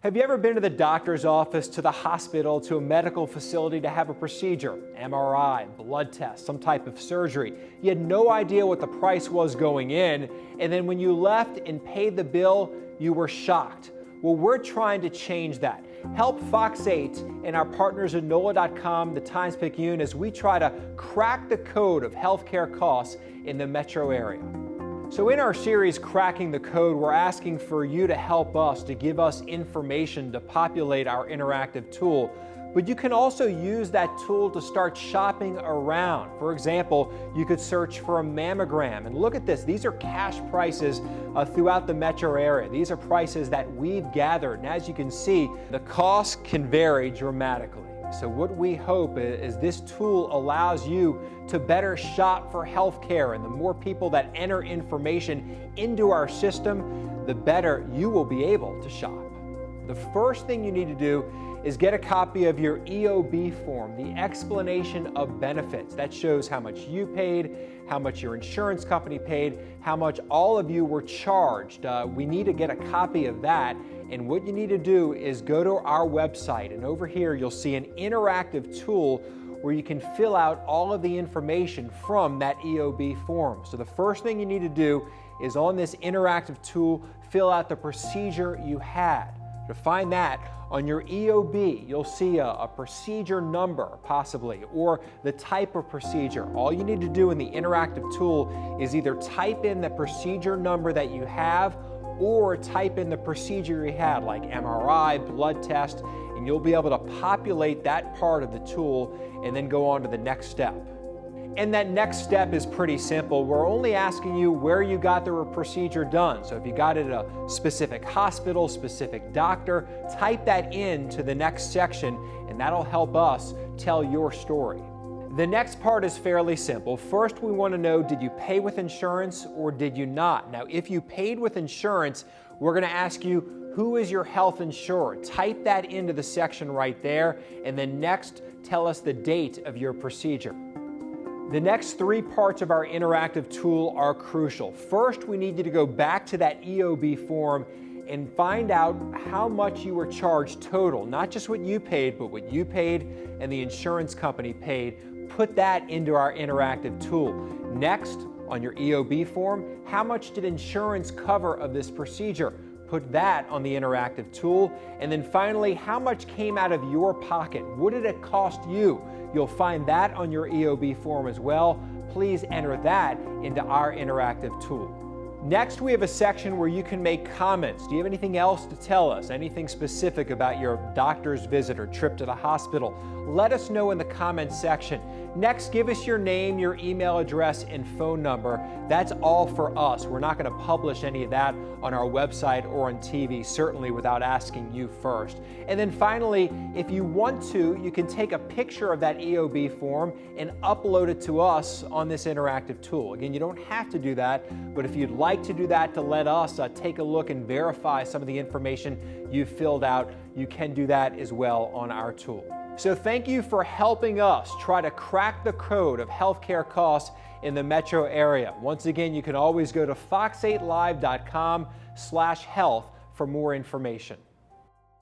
Have you ever been to the doctor's office, to the hospital, to a medical facility to have a procedure, MRI, blood test, some type of surgery? You had no idea what the price was going in, and then when you left and paid the bill, you were shocked. Well, we're trying to change that. Help Fox 8 and our partners at NOLA.com, the Times-Picayune, as we try to crack the code of healthcare costs in the metro area. So in our series, Cracking the Code, we're asking for you to help us, to give us information to populate our interactive tool. But you can also use that tool to start shopping around. For example, you could search for a mammogram. And look at this. These are cash prices throughout the metro area. These are prices that we've gathered. And as you can see, the costs can vary dramatically. So what we hope is this tool allows you to better shop for health care, and the more people that enter information into our system, the better you will be able to shop. The first thing you need to do is get a copy of your EOB form, the explanation of benefits. That shows how much you paid, how much your insurance company paid, how much all of you were charged. We need to get a copy of that. And what you need to do is go to our website, and over here you'll see an interactive tool where you can fill out all of the information from that EOB form. So the first thing you need to do is on this interactive tool, fill out the procedure you had. To find that on your EOB, you'll see a procedure number possibly, or the type of procedure. All you need to do in the interactive tool is either type in the procedure number that you have or type in the procedure you had, like MRI, blood test, and you'll be able to populate that part of the tool and then go on to the next step. And that next step is pretty simple. We're only asking you where you got the procedure done. So if you got it at a specific hospital, specific doctor, type that into the next section, and that'll help us tell your story. The next part is fairly simple. First, we want to know, did you pay with insurance or did you not? Now, if you paid with insurance, we're going to ask you, who is your health insurer? Type that into the section right there, and then next, tell us the date of your procedure. The next three parts of our interactive tool are crucial. First, we need you to go back to that EOB form and find out how much you were charged total, not just what you paid, but what you paid and the insurance company paid. Put that into our interactive tool. Next, on your EOB form, how much did insurance cover of this procedure? Put that on the interactive tool. And then finally, how much came out of your pocket? What did it cost you? You'll find that on your EOB form as well. Please enter that into our interactive tool. Next, we have a section where you can make comments. Do you have anything else to tell us? Anything specific about your doctor's visit or trip to the hospital? Let us know in the comments section. Next, give us your name, your email address, and phone number. That's all for us. We're not going to publish any of that on our website or on TV, certainly without asking you first. And then finally, if you want to, you can take a picture of that EOB form and upload it to us on this interactive tool. Again, you don't have to do that, but if you'd like to do that to let us take a look and verify some of the information you've filled out, you can do that as well on our tool. So thank you for helping us try to crack the code of healthcare costs in the metro area. Once again, you can always go to fox8live.com/health for more information.